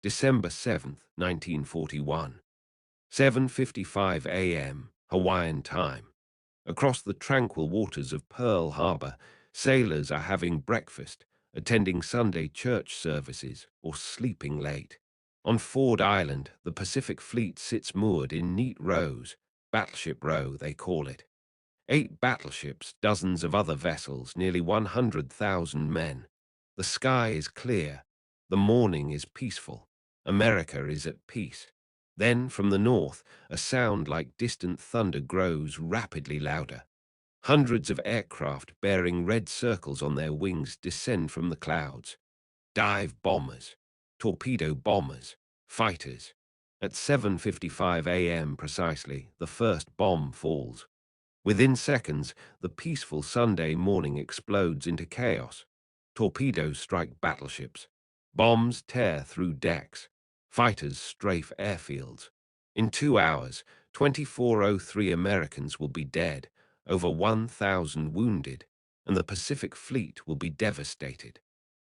December 7th, 1941. 7:55 a.m. Hawaiian time. Across the tranquil waters of Pearl Harbor, sailors are having breakfast, attending Sunday church services, or sleeping late. On Ford Island, the Pacific Fleet sits moored in neat rows, battleship row they call it. 8 battleships, dozens of other vessels, nearly 100,000 men. The sky is clear. The morning is peaceful. America is at peace. Then, from the north, a sound like distant thunder grows rapidly louder. Hundreds of aircraft bearing red circles on their wings descend from the clouds. Dive bombers, torpedo bombers, fighters. At 7:55 a.m. precisely, the first bomb falls. Within seconds, the peaceful Sunday morning explodes into chaos. Torpedoes strike battleships. Bombs tear through decks. Fighters strafe airfields. In 2 hours, 2,403 Americans will be dead, over 1,000 wounded, and the Pacific Fleet will be devastated.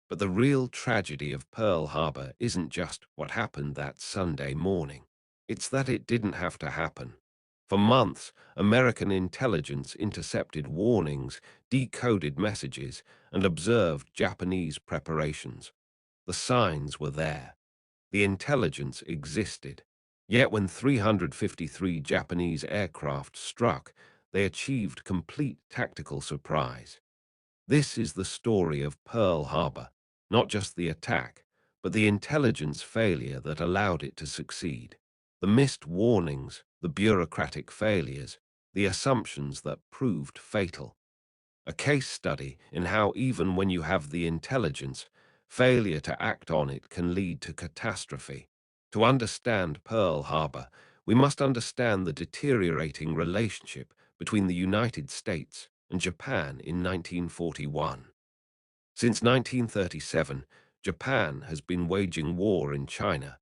But the real tragedy of Pearl Harbor isn't just what happened that Sunday morning. It's that it didn't have to happen. For months, American intelligence intercepted warnings, decoded messages, and observed Japanese preparations. The signs were there. The intelligence existed. Yet when 353 Japanese aircraft struck, they achieved complete tactical surprise. This is the story of Pearl Harbor, not just the attack, but the intelligence failure that allowed it to succeed. The missed warnings, the bureaucratic failures, the assumptions that proved fatal. A case study in how even when you have the intelligence, failure to act on it can lead to catastrophe. To understand Pearl Harbor, we must understand the deteriorating relationship between the United States and Japan in 1941. Since 1937, Japan has been waging war in China,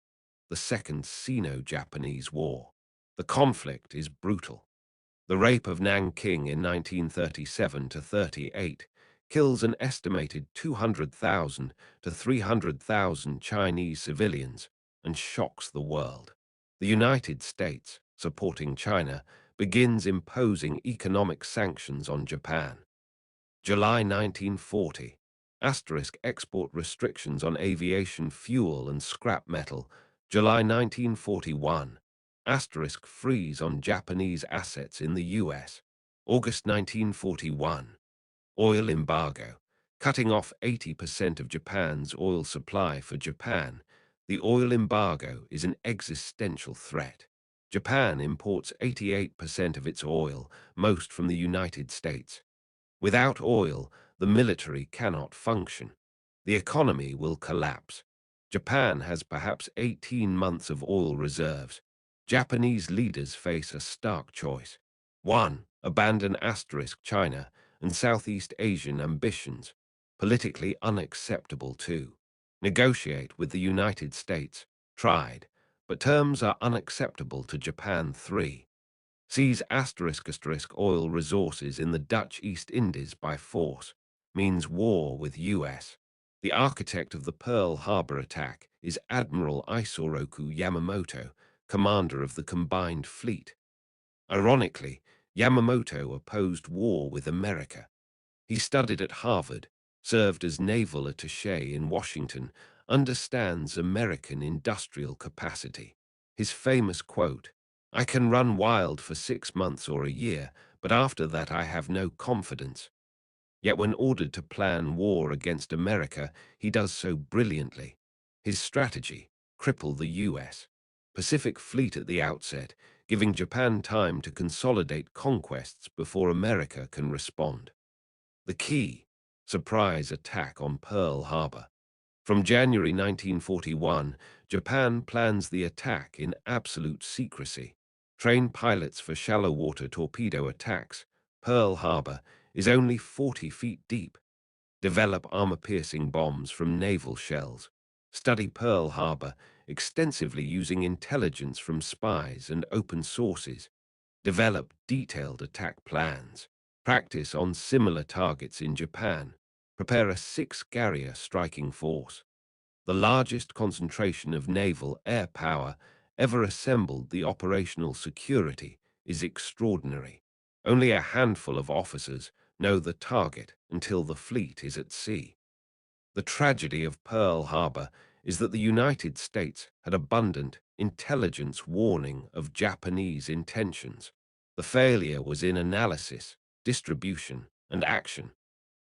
the Second Sino-Japanese War. The conflict is brutal. The rape of Nanking in 1937 to 38 kills an estimated 200,000 to 300,000 Chinese civilians and shocks the world. The United States, supporting China, begins imposing economic sanctions on Japan. July 1940. Export restrictions on aviation fuel and scrap metal. July 1941. Freeze on Japanese assets in the U.S. August 1941. Oil embargo. Cutting off 80% of Japan's oil supply for Japan. The oil embargo is an existential threat. Japan imports 88% of its oil, most from the United States. Without oil, the military cannot function. The economy will collapse. Japan has perhaps 18 months of oil reserves. Japanese leaders face a stark choice. 1. Abandon China and Southeast Asian ambitions. Politically unacceptable. 2. Negotiate with the United States. Tried, but terms are unacceptable to Japan. 3. Seize oil resources in the Dutch East Indies by force, means war with US. The architect of the Pearl Harbor attack is Admiral Isoroku Yamamoto, commander of the combined fleet. Ironically, Yamamoto opposed war with America. He studied at Harvard, served as naval attaché in Washington, understands American industrial capacity. His famous quote, "I can run wild for 6 months or a year, but after that I have no confidence." Yet when ordered to plan war against America, he does so brilliantly. His strategy: cripple the U.S. Pacific Fleet at the outset, giving Japan time to consolidate conquests before America can respond. The key: surprise attack on Pearl Harbor. From January 1941, Japan plans the attack in absolute secrecy. Train pilots for shallow water torpedo attacks. Pearl Harbor is only 40 feet deep. Develop armor-piercing bombs from naval shells. Study Pearl Harbor extensively using intelligence from spies and open sources. Develop detailed attack plans. Practice on similar targets in Japan. Prepare a 6-carrier striking force. The largest concentration of naval air power ever assembled. The operational security is extraordinary. Only a handful of officers know the target until the fleet is at sea. The tragedy of Pearl Harbor is that the United States had abundant intelligence warning of Japanese intentions. The failure was in analysis, distribution, and action.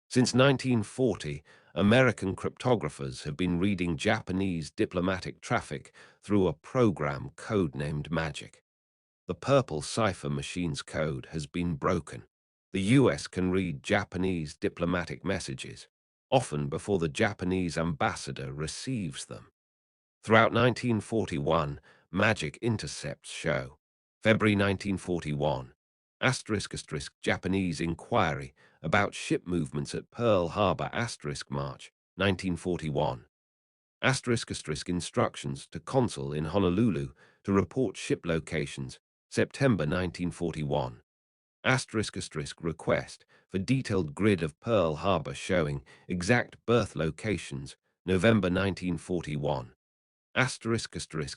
Since 1940, American cryptographers have been reading Japanese diplomatic traffic through a program codenamed Magic. The purple cipher machine's code has been broken. The US can read Japanese diplomatic messages, often before the Japanese ambassador receives them. Throughout 1941, Magic intercepts show. February 1941, Japanese inquiry about ship movements at Pearl Harbor March 1941. Instructions to consul in Honolulu to report ship locations September 1941. Request for detailed grid of Pearl Harbor showing exact berth locations November 1941.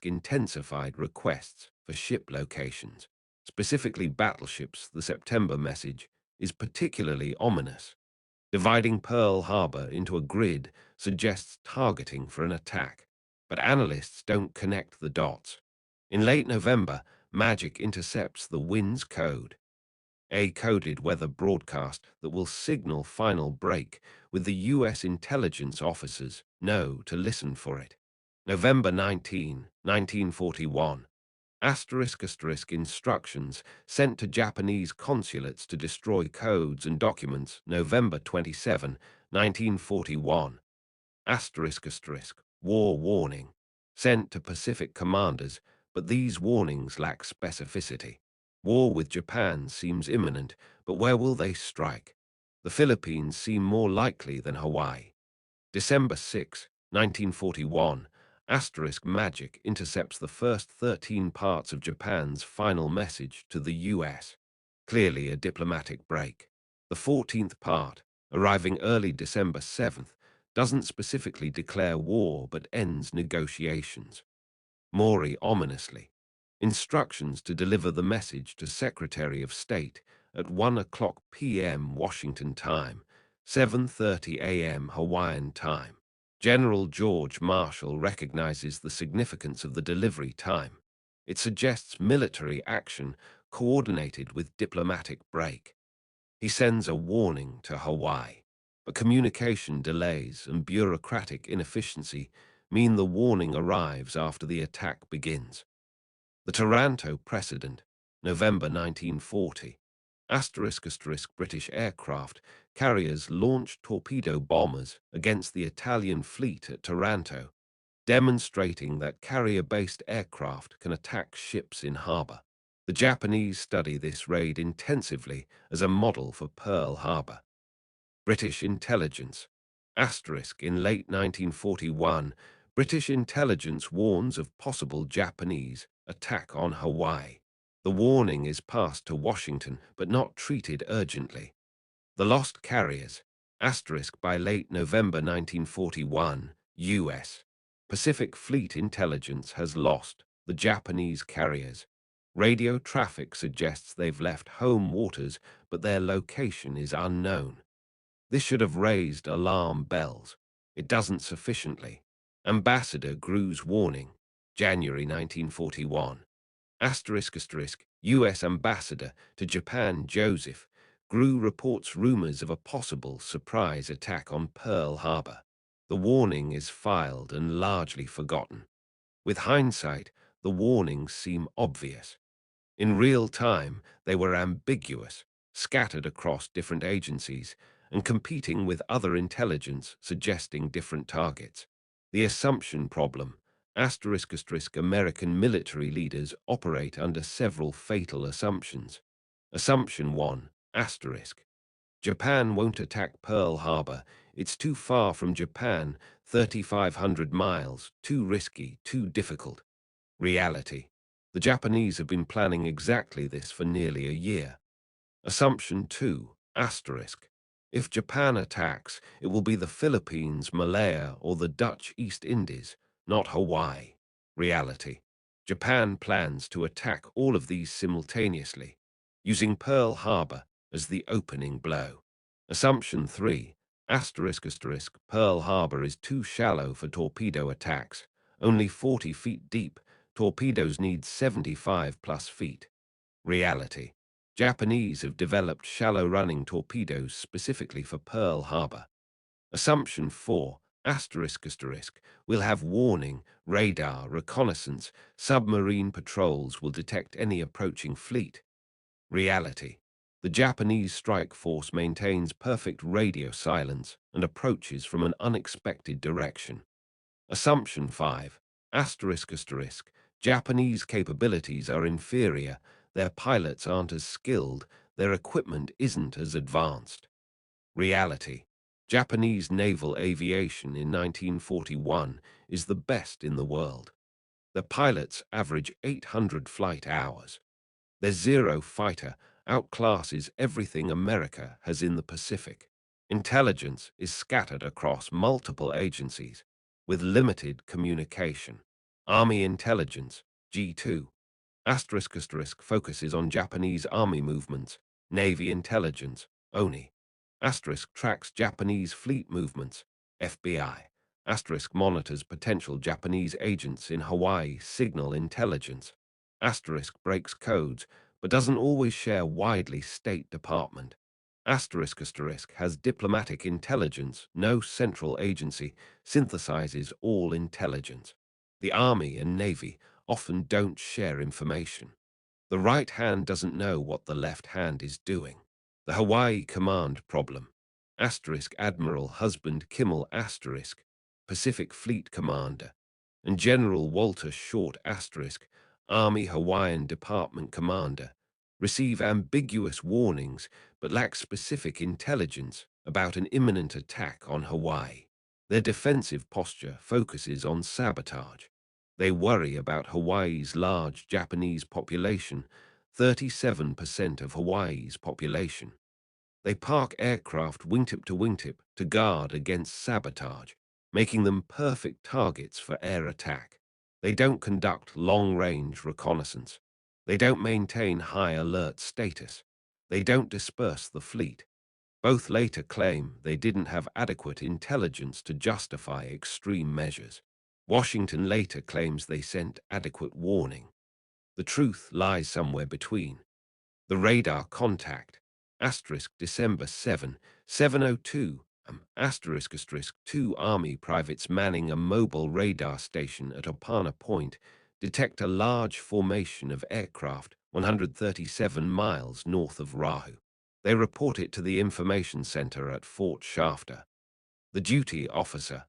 Intensified requests for ship locations, specifically battleships. The September message is particularly ominous. Dividing Pearl Harbor into a grid suggests targeting for an attack, but analysts don't connect the dots. In late November, Magic intercepts the WIN's code, a coded weather broadcast that will signal final break, with the U.S. intelligence officers know to listen for it. November 19, 1941. Instructions sent to Japanese consulates to destroy codes and documents November 27, 1941. War warning sent to Pacific commanders, but these warnings lack specificity. War with Japan seems imminent, but where will they strike? The Philippines seem more likely than Hawaii. December 6, 1941. Magic intercepts the first 13 parts of Japan's final message to the U.S. Clearly a diplomatic break. The 14th part, arriving early December 7th, doesn't specifically declare war but ends negotiations. Mori ominously. Instructions to deliver the message to Secretary of State at 1 p.m. Washington time, 7:30 a.m. Hawaiian time. General George Marshall recognizes the significance of the delivery time. It suggests military action coordinated with diplomatic break. He sends a warning to Hawaii, but communication delays and bureaucratic inefficiency mean the warning arrives after the attack begins. The Taranto precedent, November 1940. British aircraft carriers launched torpedo bombers against the Italian fleet at Taranto, demonstrating that carrier-based aircraft can attack ships in harbor. The Japanese study this raid intensively as a model for Pearl Harbor. British intelligence. In late 1941, British intelligence warns of possible Japanese attack on Hawaii. The warning is passed to Washington but not treated urgently. The lost carriers. By late November 1941, U.S. Pacific Fleet intelligence has lost the Japanese carriers. Radio traffic suggests they've left home waters, but their location is unknown. This should have raised alarm bells. It doesn't sufficiently. Ambassador Gru's warning, January 1941. U.S. Ambassador to Japan Joseph Gru reports rumors of a possible surprise attack on Pearl Harbor. The warning is filed and largely forgotten. With hindsight, the warnings seem obvious. In real time, they were ambiguous, scattered across different agencies, and competing with other intelligence suggesting different targets. The assumption problem. American military leaders operate under several fatal assumptions. Assumption 1. Japan won't attack Pearl Harbor. It's too far from Japan, 3,500 miles, too risky, too difficult. Reality. The Japanese have been planning exactly this for nearly a year. Assumption 2. If Japan attacks, it will be the Philippines, Malaya, or the Dutch East Indies, not Hawaii. Reality. Japan plans to attack all of these simultaneously, using Pearl Harbor as the opening blow. Assumption 3. Pearl Harbor is too shallow for torpedo attacks. Only 40 feet deep, torpedoes need 75 plus feet. Reality. Japanese have developed shallow-running torpedoes specifically for Pearl Harbor. Assumption 4. We'll have warning, radar, reconnaissance, submarine patrols will detect any approaching fleet. Reality. The Japanese strike force maintains perfect radio silence and approaches from an unexpected direction. Assumption 5. Japanese capabilities are inferior, their pilots aren't as skilled, their equipment isn't as advanced. Reality. Japanese naval aviation in 1941 is the best in the world. The pilots average 800 flight hours. Their Zero fighter outclasses everything America has in the Pacific. Intelligence is scattered across multiple agencies with limited communication. Army intelligence, G2, focuses on Japanese army movements. Navy intelligence, ONI, tracks Japanese fleet movements. FBI, monitors potential Japanese agents in Hawaii. Signal intelligence, breaks codes, but doesn't always share widely. State Department, has diplomatic intelligence. No central agency synthesizes all intelligence. The Army and Navy often don't share information. The right hand doesn't know what the left hand is doing. The Hawaii Command problem. Admiral Husband Kimmel Pacific Fleet Commander, and General Walter Short Army Hawaiian Department Commander, receive ambiguous warnings but lack specific intelligence about an imminent attack on Hawaii. Their defensive posture focuses on sabotage. They worry about Hawaii's large Japanese population, 37% of Hawaii's population. They park aircraft wingtip to wingtip to guard against sabotage, making them perfect targets for air attack. They don't conduct long-range reconnaissance. They don't maintain high alert status. They don't disperse the fleet. Both later claim they didn't have adequate intelligence to justify extreme measures. Washington later claims they sent adequate warning. The truth lies somewhere between. The radar contact, December 702, 2 Army privates manning a mobile radar station at Opana Point detect a large formation of aircraft 137 miles north of Rahu. They report it to the information center at Fort Shafter. The duty officer,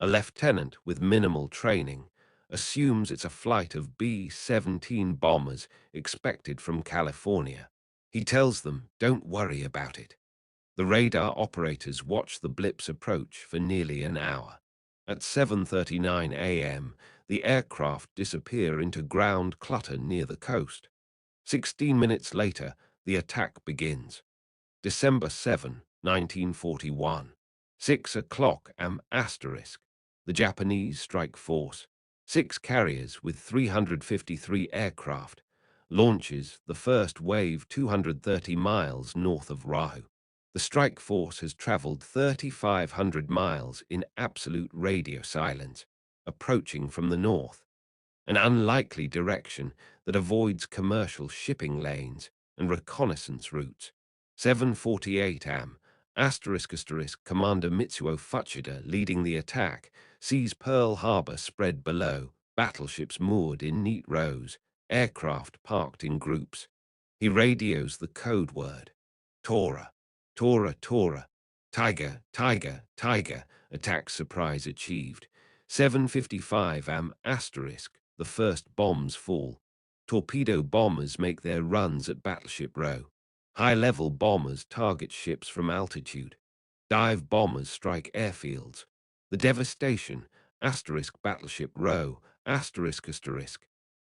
a lieutenant with minimal training, assumes it's a flight of B-17 bombers expected from California. He tells them, don't worry about it. The radar operators watch the blips approach for nearly an hour. At 7:39 a.m., the aircraft disappear into ground clutter near the coast. 16 minutes later, the attack begins. December 7, 1941. 6 o'clock The Japanese strike force, 6 carriers with 353 aircraft, launches the first wave 230 miles north of Rahu. The strike force has traveled 3,500 miles in absolute radio silence, approaching from the north, an unlikely direction that avoids commercial shipping lanes and reconnaissance routes. 7:48 am. Commander Mitsuo Fuchida, leading the attack, sees Pearl Harbor spread below, battleships moored in neat rows, aircraft parked in groups. He radios the code word, Tora, Tora, Tora, Tiger, Tiger, Tiger, attack surprise achieved. 7:55 am. The first bombs fall. Torpedo bombers make their runs at Battleship Row. High-level bombers target ships from altitude. Dive bombers strike airfields. The devastation, Battleship Row,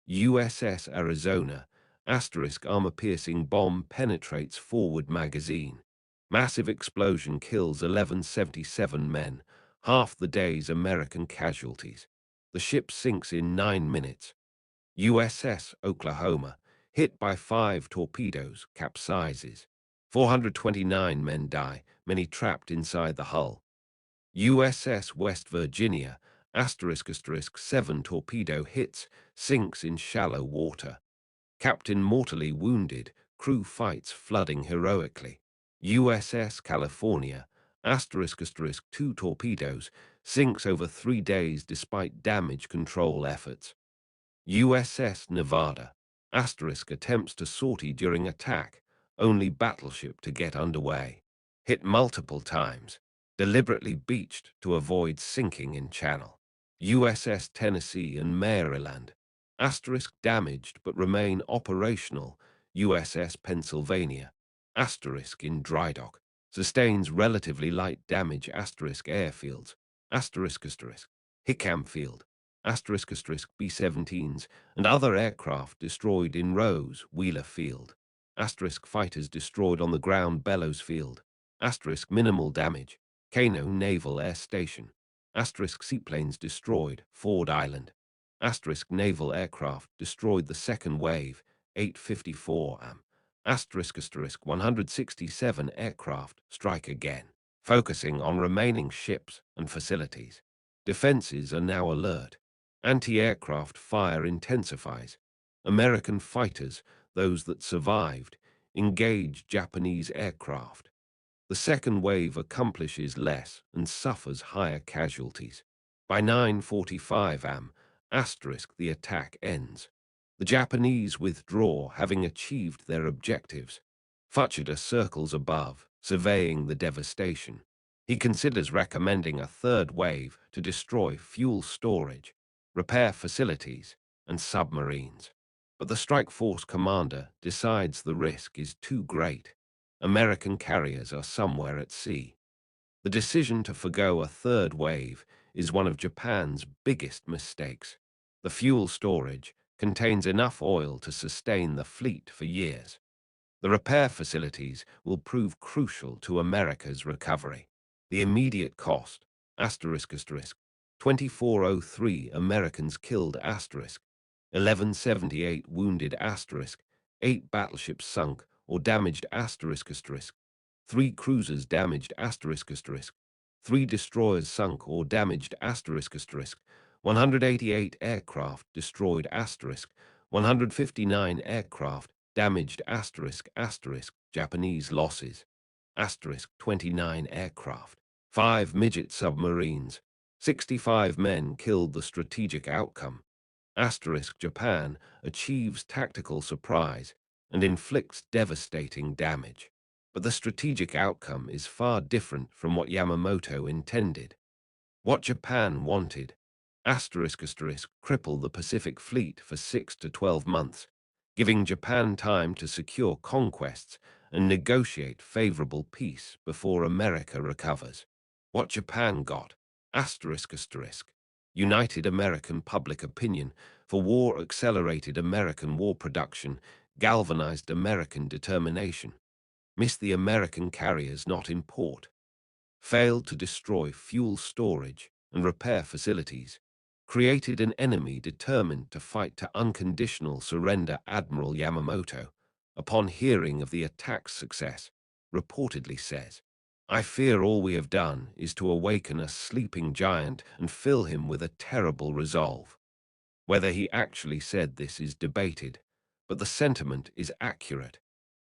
USS Arizona, armor-piercing bomb penetrates forward magazine. Massive explosion kills 1177 men, half the day's American casualties. The ship sinks in 9 minutes. USS Oklahoma, hit by 5 torpedoes, capsizes. 429 men die, many trapped inside the hull. USS West Virginia, ***, 7 torpedo hits, sinks in shallow water. Captain mortally wounded, crew fights flooding heroically. USS California, ***, 2 torpedoes, sinks over 3 days despite damage control efforts. USS Nevada, attempts to sortie during attack, only battleship to get underway. Hit multiple times, deliberately beached to avoid sinking in channel. USS Tennessee and Maryland, damaged but remain operational. USS Pennsylvania, in dry dock, sustains relatively light damage. Airfields, Hickam Field, B-17s, and other aircraft destroyed in Rose, Wheeler Field. Fighters destroyed on the ground, Bellows Field. Minimal damage, Kano Naval Air Station. Seaplanes destroyed, Ford Island. Naval aircraft destroyed the second wave, 854 am. 167 aircraft strike again, focusing on remaining ships and facilities. Defenses are now alert. Anti-aircraft fire intensifies. American fighters, those that survived, engage Japanese aircraft. The second wave accomplishes less and suffers higher casualties. By 9:45 am, the attack ends. The Japanese withdraw, having achieved their objectives. Fuchida circles above, surveying the devastation. He considers recommending a third wave to destroy fuel storage, repair facilities, and submarines. But the strike force commander decides the risk is too great. American carriers are somewhere at sea. The decision to forgo a third wave is one of Japan's biggest mistakes. The fuel storage contains enough oil to sustain the fleet for years. The repair facilities will prove crucial to America's recovery. The immediate cost, asterisk, 2403 Americans killed, 1178 wounded, 8 battleships sunk or damaged, 3 cruisers damaged, 3 destroyers sunk or damaged, 188 aircraft destroyed, 159 aircraft damaged, Japanese losses, 29 aircraft, 5 midget submarines, 65 men killed. The strategic outcome, Japan achieves tactical surprise and inflicts devastating damage. But the strategic outcome is far different from what Yamamoto intended. What Japan wanted, cripple the Pacific Fleet for 6 to 12 months, giving Japan time to secure conquests and negotiate favorable peace before America recovers. What Japan got, united American public opinion for war, accelerated American war production, galvanized American determination, missed the American carriers not in port, failed to destroy fuel storage and repair facilities, created an enemy determined to fight to unconditional surrender. Admiral Yamamoto, upon hearing of the attack's success, reportedly says, "I fear all we have done is to awaken a sleeping giant and fill him with a terrible resolve." Whether he actually said this is debated, but the sentiment is accurate.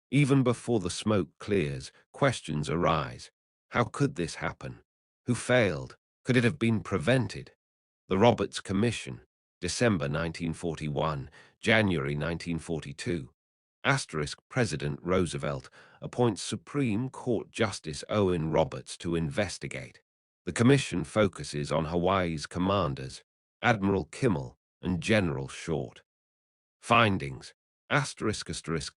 Even before the smoke clears, questions arise. How could this happen? Who failed? Could it have been prevented? The Roberts Commission, December 1941, January 1942. President Roosevelt appoints Supreme Court Justice Owen Roberts to investigate. The commission focuses on Hawaii's commanders, Admiral Kimmel and General Short. Findings: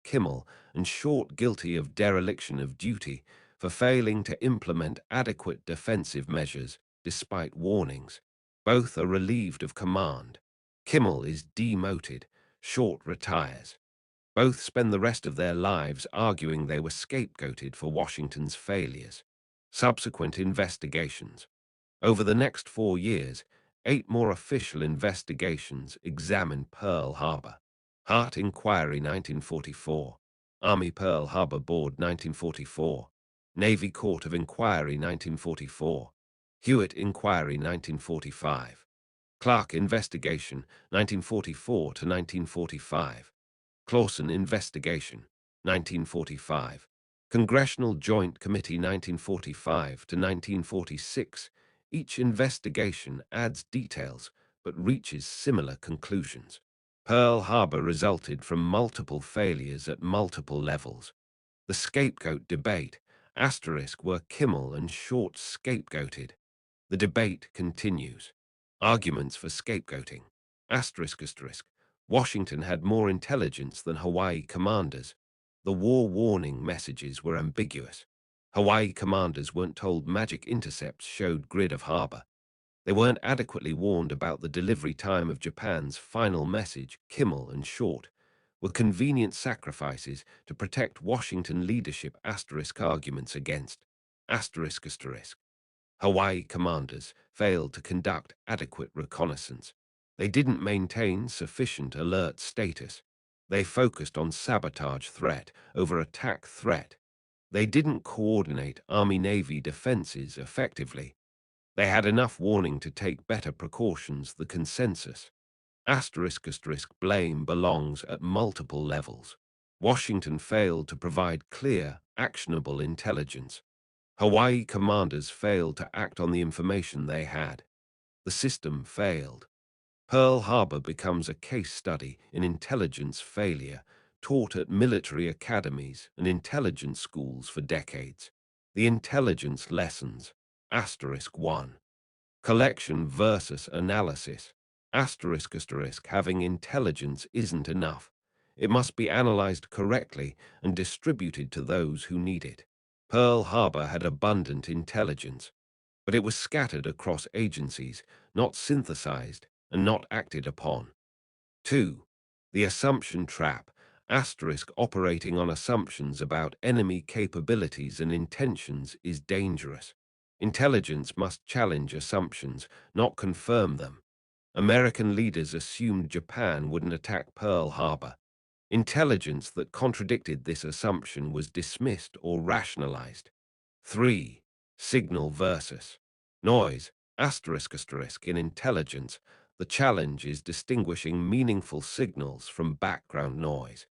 Kimmel and Short guilty of dereliction of duty for failing to implement adequate defensive measures despite warnings. Both are relieved of command. Kimmel is demoted. Short retires. Both spend the rest of their lives arguing they were scapegoated for Washington's failures. Subsequent investigations. Over the next 4 years, 8 more official investigations examined Pearl Harbor. Hart Inquiry 1944, Army Pearl Harbor Board 1944, Navy Court of Inquiry 1944, Hewitt Inquiry 1945, Clark Investigation 1944 to 1945, Clawson Investigation 1945, Congressional Joint Committee 1945 to 1946. Each investigation adds details but reaches similar conclusions. Pearl Harbor resulted from multiple failures at multiple levels. The scapegoat debate, were Kimmel and Short scapegoated? The debate continues. Arguments for scapegoating. Asterisk. Washington had more intelligence than Hawaii commanders. The war warning messages were ambiguous. Hawaii commanders weren't told magic intercepts showed grid of harbor. They weren't adequately warned about the delivery time of Japan's final message. Kimmel and Short were convenient sacrifices to protect Washington leadership. Arguments against. Asterisk. Hawaii commanders failed to conduct adequate reconnaissance. They didn't maintain sufficient alert status. They focused on sabotage threat over attack threat. They didn't coordinate Army-Navy defenses effectively. They had enough warning to take better precautions. The consensus. Blame belongs at multiple levels. Washington failed to provide clear, actionable intelligence. Hawaii commanders failed to act on the information they had. The system failed. Pearl Harbor becomes a case study in intelligence failure, taught at military academies and intelligence schools for decades. The intelligence lessons. 1. Collection versus analysis. Having intelligence isn't enough. It must be analyzed correctly and distributed to those who need it. Pearl Harbor had abundant intelligence, but it was scattered across agencies, not synthesized and not acted upon. 2. The assumption trap. Operating on assumptions about enemy capabilities and intentions is dangerous. Intelligence must challenge assumptions, not confirm them. American leaders assumed Japan wouldn't attack Pearl Harbor. Intelligence that contradicted this assumption was dismissed or rationalized. 3. Signal versus noise. In intelligence, the challenge is distinguishing meaningful signals from background noise.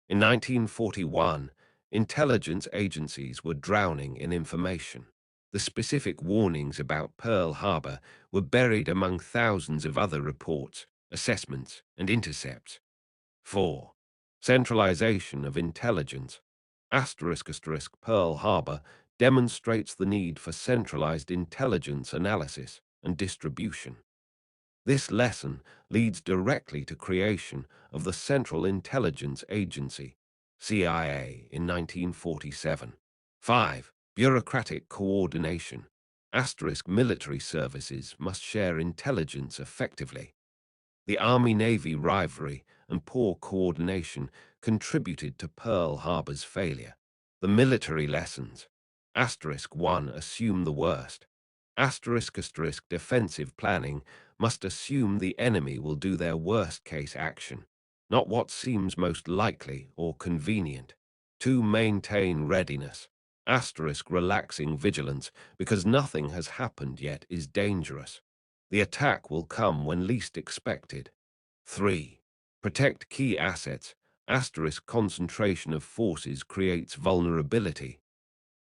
In 1941, intelligence agencies were drowning in information. The specific warnings about Pearl Harbor were buried among thousands of other reports, assessments, and intercepts. 4. Centralization of intelligence. Pearl Harbor demonstrates the need for centralized intelligence analysis and distribution. This lesson leads directly to creation of the Central Intelligence Agency, CIA, in 1947. 5. Bureaucratic coordination. Military services must share intelligence effectively. The Army-Navy rivalry and poor coordination contributed to Pearl Harbor's failure. The military lessons. 1. Assume the worst. Defensive planning must assume the enemy will do their worst-case action, not what seems most likely or convenient. 2. Maintain readiness. Relaxing vigilance because nothing has happened yet is dangerous. The attack will come when least expected. 3. Protect key assets. Concentration of forces creates vulnerability.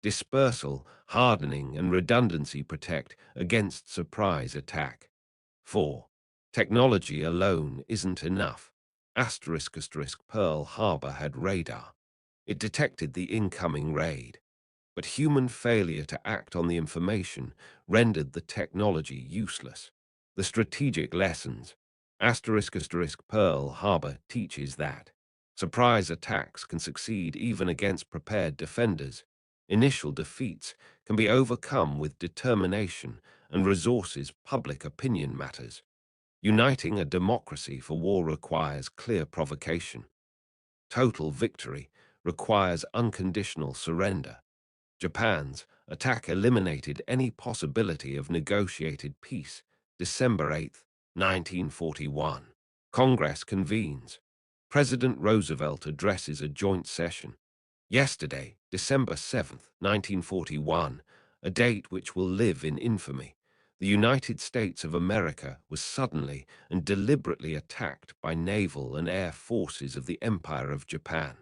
Dispersal, hardening, and redundancy protect against surprise attack. 4. Technology alone isn't enough. Pearl Harbor had radar. It detected the incoming raid. But human failure to act on the information rendered the technology useless. The strategic lessons. Pearl Harbor teaches that surprise attacks can succeed even against prepared defenders. Initial defeats can be overcome with determination and resources. Public opinion matters. Uniting a democracy for war requires clear provocation. Total victory requires unconditional surrender. Japan's attack eliminated any possibility of negotiated peace. December 8, 1941. Congress convenes. President Roosevelt addresses a joint session. Yesterday, December 7, 1941, a date which will live in infamy, the United States of America was suddenly and deliberately attacked by naval and air forces of the Empire of Japan.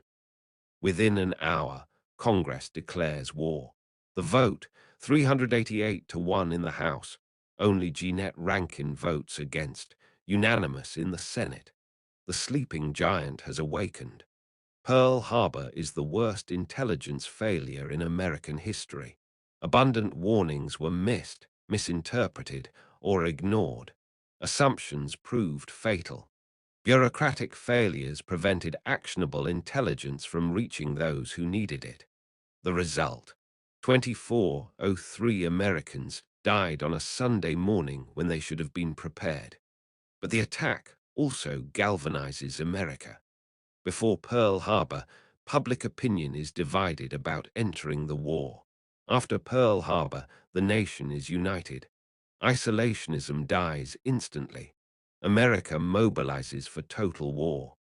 Within an hour, Congress declares war. The vote, 388 to 1 in the House. Only Jeanette Rankin votes against, unanimous in the Senate. The sleeping giant has awakened. Pearl Harbor is the worst intelligence failure in American history. Abundant warnings were missed, misinterpreted, or ignored. Assumptions proved fatal. Bureaucratic failures prevented actionable intelligence from reaching those who needed it. The result: 2403 Americans died on a Sunday morning when they should have been prepared. But the attack also galvanizes America. Before Pearl Harbor, public opinion is divided about entering the war. After Pearl Harbor, the nation is united. Isolationism dies instantly. America mobilizes for total war.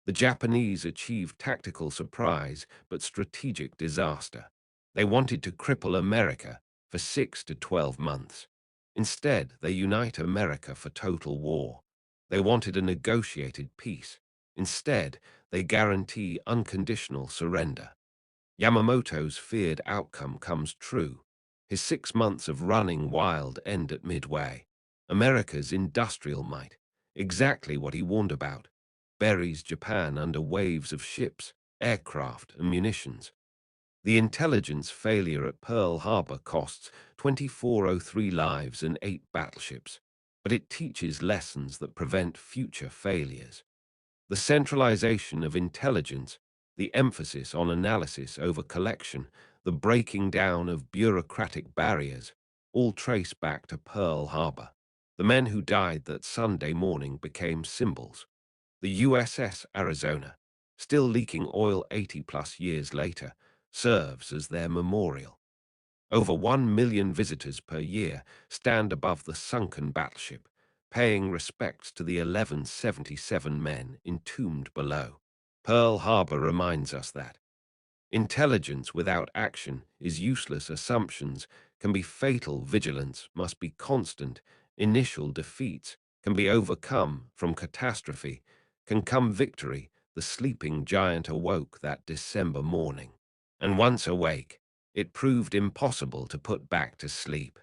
The Japanese achieved tactical surprise but strategic disaster. They wanted to cripple America for 6 to 12 months. Instead, they unite America for total war. They wanted a negotiated peace. Instead, they guarantee unconditional surrender. Yamamoto's feared outcome comes true. His 6 months of running wild end at Midway. America's industrial might, exactly what he warned about, buries Japan under waves of ships, aircraft, and munitions. The intelligence failure at Pearl Harbor costs 2403 lives and 8 battleships, but it teaches lessons that prevent future failures. The centralization of intelligence, the emphasis on analysis over collection, the breaking down of bureaucratic barriers, all trace back to Pearl Harbor. The men who died that Sunday morning became symbols. The USS Arizona, still leaking oil 80-plus years later, serves as their memorial. Over 1 million visitors per year stand above the sunken battleship, paying respects to the 1177 men entombed below. Pearl Harbor reminds us that intelligence without action is useless. Assumptions can be fatal. Vigilance must be constant. Initial defeats can be overcome. From catastrophe can come victory. The sleeping giant awoke that December morning, and once awake, it proved impossible to put back to sleep.